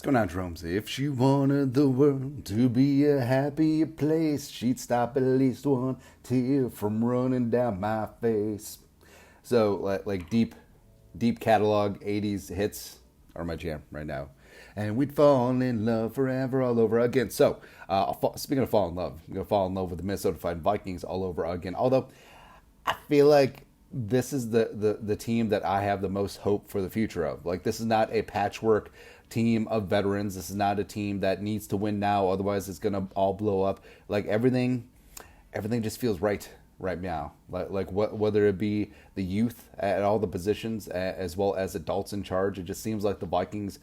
What's going on, Jerome? If she wanted the world to be a happier place, she'd stop at least one tear from running down my face. So, like deep catalog '80s hits are my jam right now, and we'd fall in love forever all over again. So, speaking of fall in love, I'm gonna fall in love with the Minnesota Vikings all over again. Although I feel like this is the team that I have the most hope for the future of. Like, this is not a patchwork team of veterans. This is not a team that needs to win now, otherwise it's gonna all blow up. Like, everything just feels right now. Like whether it be the youth at all the positions as well as adults in charge, it just seems like the Vikings,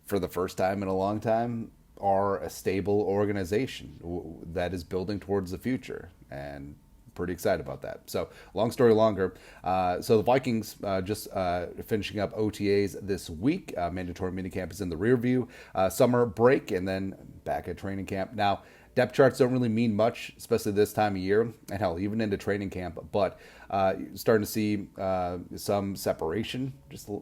for the first time in a long time, are a stable organization that is building towards the future, and pretty excited about that. So, long story longer. So the Vikings just finishing up OTAs this week. Mandatory minicamp is in the rear view. Summer break, and then back at training camp. Now, depth charts don't really mean much, especially this time of year, and hell, even into training camp. But starting to see some separation, just a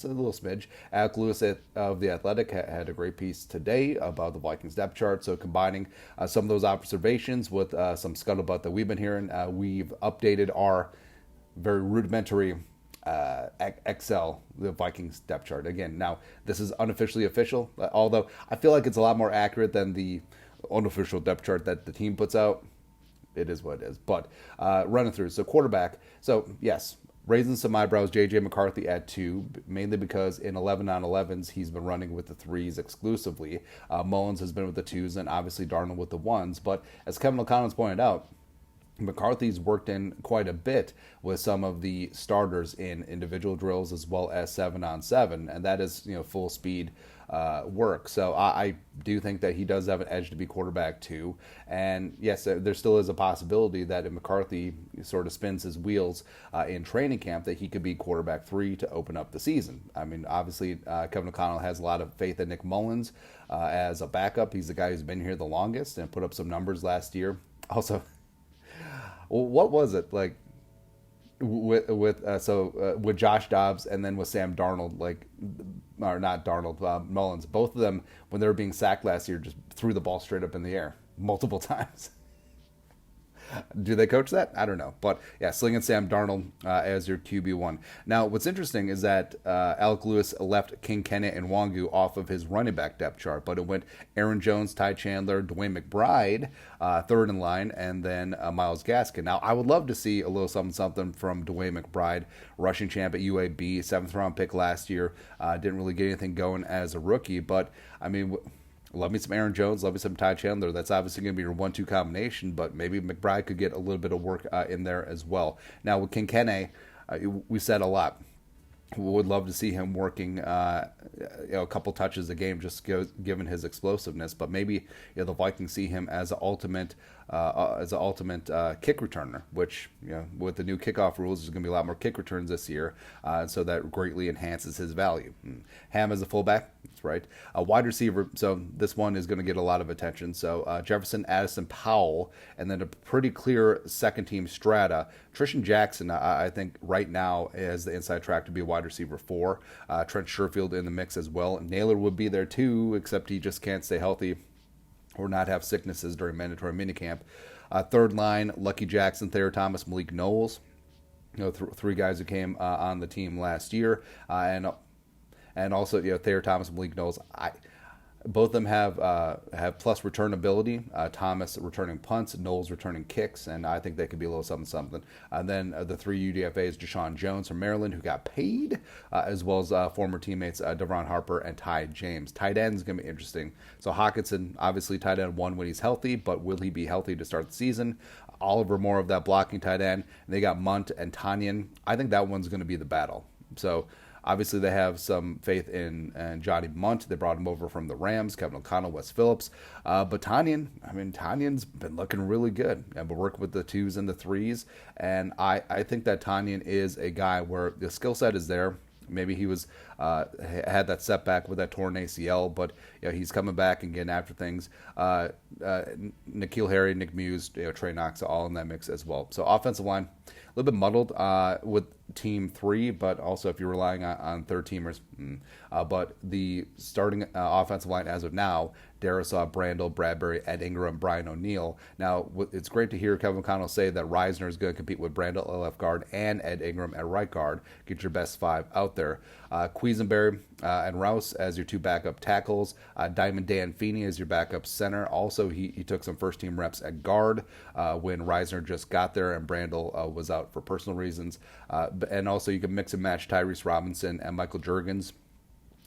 little smidge. Alec Lewis of The Athletic had a great piece today about the Vikings depth chart. So combining some of those observations with some scuttlebutt that we've been hearing, we've updated our very rudimentary Excel, the Vikings depth chart. Again, now this is unofficially official, although I feel like it's a lot more accurate than the unofficial depth chart that the team puts out. It is what it is. But running through, so quarterback. So yes, raising some eyebrows. JJ McCarthy at 2, mainly because in 11 on 11s he's been running with the 3s exclusively. Mullins has been with the 2s, and obviously Darnold with the 1s. But as Kevin O'Connell's pointed out, McCarthy's worked in quite a bit with some of the starters in individual drills as well as 7 on 7, and that is full speed work. So I do think that he does have an edge to be quarterback too. And yes, there still is a possibility that if McCarthy sort of spins his wheels in training camp, that he could be quarterback 3 to open up the season. I mean, obviously Kevin O'Connell has a lot of faith in Nick Mullins as a backup. He's the guy who's been here the longest and put up some numbers last year. Also, what was it like with Josh Dobbs and then with Sam Darnold, or not Darnold, Mullins, both of them, when they were being sacked last year, just threw the ball straight up in the air multiple times. Do they coach that? I don't know. But yeah, slinging Sam Darnold as your QB1. Now, what's interesting is that Alec Lewis left King Kennett and Wangu off of his running back depth chart, but it went Aaron Jones, Ty Chandler, Dwayne McBride, third in line, and then Myles Gaskin. Now, I would love to see a little something from Dwayne McBride, rushing champ at UAB, 7th round pick last year. Didn't really get anything going as a rookie, but I mean, love me some Aaron Jones, love me some Ty Chandler. That's obviously going to be your 1-2 combination, but maybe McBride could get a little bit of work in there as well. Now, with Kinkenny, we said a lot. We would love to see him working a couple touches a game, just given his explosiveness. But maybe the Vikings see him as an ultimate kick returner, which with the new kickoff rules, there's going to be a lot more kick returns this year, so that greatly enhances his value. Ham as a fullback, that's right. A wide receiver, so this one is going to get a lot of attention. So Jefferson, Addison, Powell, and then a pretty clear second team strata. Trishan Jackson, I think right now is the inside track to be a wide receiver 4. Trent Sherfield in the mix as well. Naylor would be there too, except he just can't stay healthy or not have sicknesses during mandatory minicamp. Third line, Lucky Jackson, Thayer Thomas, Malik Knowles. Three guys who came on the team last year, and also Thayer Thomas, Malik Knowles. Both of them have plus return ability. Thomas returning punts, Knowles returning kicks, and I think they could be a little something. And then the 3 UDFAs, Deshaun Jones from Maryland, who got paid, as well as former teammates Devron Harper and Ty James. Tight end is going to be interesting. So Hawkinson, obviously tight end 1 when he's healthy, but will he be healthy to start the season? Oliver Moore of that blocking tight end. And they got Munt and Tanyan. I think that one's going to be the battle. So obviously, they have some faith in Johnny Munt. They brought him over from the Rams, Kevin O'Connell, Wes Phillips. But Tanyan's been looking really good. And we're working with the 2s and the 3s. And I think that Tanyan is a guy where the skill set is there. Maybe he was had that setback with that torn ACL, but he's coming back and getting after things. N'Keal Harry, Nick Muse, Trey Knox, all in that mix as well. So offensive line, a little bit muddled with team three, but also if you're relying on third teamers. But the starting offensive line as of now, Darisaw, Brandel, Bradbury, Ed Ingram, Brian O'Neill. Now, it's great to hear Kevin O'Connell say that Reisner is going to compete with Brandel at left guard and Ed Ingram at right guard. Get your best five out there. Quisenberry and Rouse as your two backup tackles. Diamond Dan Feeney as your backup center. Also, he took some first team reps at guard when Reisner just got there and Brandel was out for personal reasons. And also, you can mix and match Tyrese Robinson and Michael Juergens.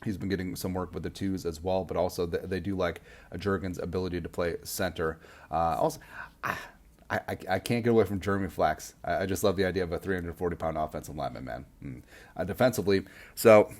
He's been getting some work with the twos as well, but also they do like a Juergens' ability to play center. Also, I can't get away from Jeremy Flax. I just love the idea of a 340-pound offensive lineman, man. Defensively, so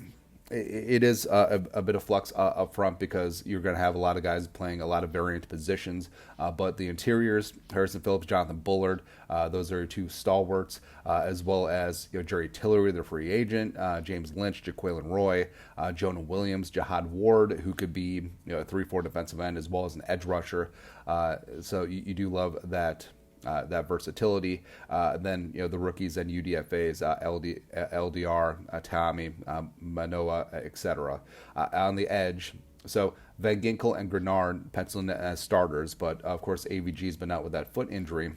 it is a bit of flux up front because you're going to have a lot of guys playing a lot of variant positions. But the interiors, Harrison Phillips, Jonathan Bullard, those are your two stalwarts, as well as Jerry Tillery, the free agent, James Lynch, Jaquelin Roy, Jonah Williams, Jihad Ward, who could be a 3-4 defensive end as well as an edge rusher. So you do love that. That versatility. Then the rookies and UDFAs, LDR, Tommy, Manoa, etc. On the edge, so Van Ginkel and Grenard penciling as starters, but of course AVG's been out with that foot injury.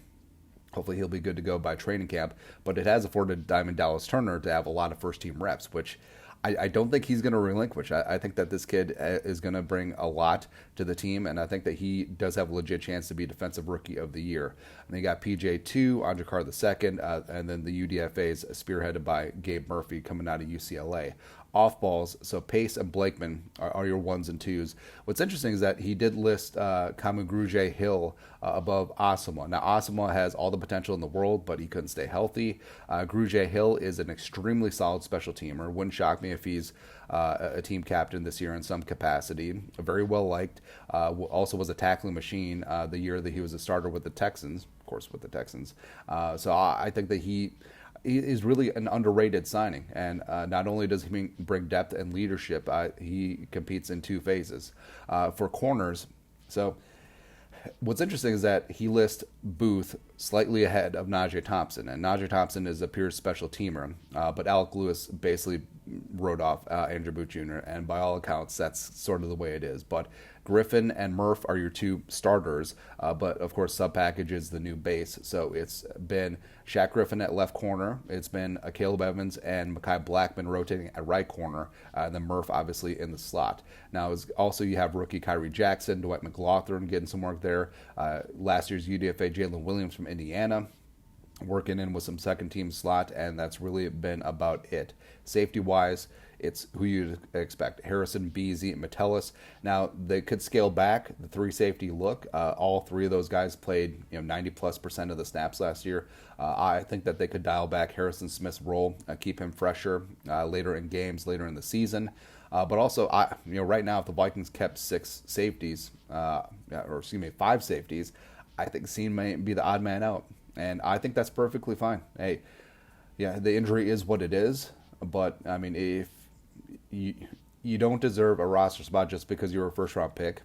Hopefully he'll be good to go by training camp, but it has afforded Diamond Dallas Turner to have a lot of first team reps, which I don't think he's going to relinquish. I think that this kid is going to bring a lot to the team, and I think that he does have a legit chance to be Defensive Rookie of the Year. And they got PJ2, Andrakar II, and then the UDFAs spearheaded by Gabe Murphy coming out of UCLA. Off balls, so Pace and Blakeman are your ones and twos. What's interesting is that he did list Kamaguruje Hill above Asamoah. Now, Asamoah has all the potential in the world, but he couldn't stay healthy. Grugier Hill is an extremely solid special teamer. Wouldn't shock me if he's a team captain this year in some capacity. Very well liked. Also was a tackling machine the year that he was a starter with the Texans, of course, with the Texans. So I think that he is really an underrated signing, and not only does he bring depth and leadership, he competes in two phases. For corners, so what's interesting is that he lists Booth slightly ahead of Najee Thompson, and Najee Thompson is a pure special teamer, but Alec Lewis basically wrote off Andrew Booth Jr., and by all accounts, that's sort of the way it is. But Griffin and Murph are your two starters, but of course sub-package is the new base. So it's been Shaq Griffin at left corner, it's been Caleb Evans and Mekhi Blackman rotating at right corner, and then Murph obviously in the slot. Now also you have rookie Kyrie Jackson, Dwight McLaughlin getting some work there, last year's UDFA Jalen Williams from Indiana, working in with some second team slot, and that's really been about it. Safety wise, it's who you'd expect: Harrison, Beasley, Metellus. Now they could scale back the three safety look. All three of those guys played 90+% of the snaps last year. I think that they could dial back Harrison Smith's role, keep him fresher later in games, later in the season. But also, right now, if the Vikings kept five safeties, I think Scene may be the odd man out. And I think that's perfectly fine. Hey, yeah, the injury is what it is. But, I mean, if you don't deserve a roster spot just because you're a first-round pick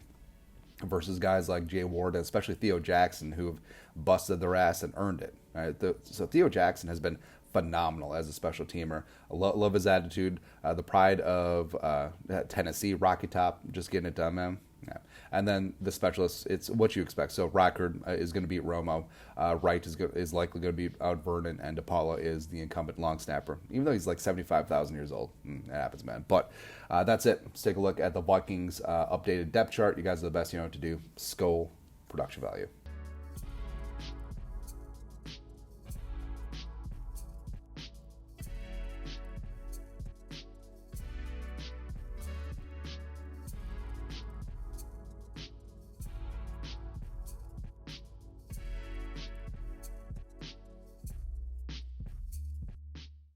versus guys like Jay Ward, and especially Theo Jackson, who have busted their ass and earned it. Right? So Theo Jackson has been phenomenal as a special teamer. I love his attitude. The pride of Tennessee, Rocky Top, just getting it done, man. Yeah. And then the specialists, it's what you expect. So Rockard is going to beat Romo. Wright is likely going to beat out Vernon, and DePaula is the incumbent long snapper, even though he's like 75,000 years old. That happens, man. But that's it. Let's take a look at the Vikings updated depth chart. You guys are the best. You know what to do. Skull production value.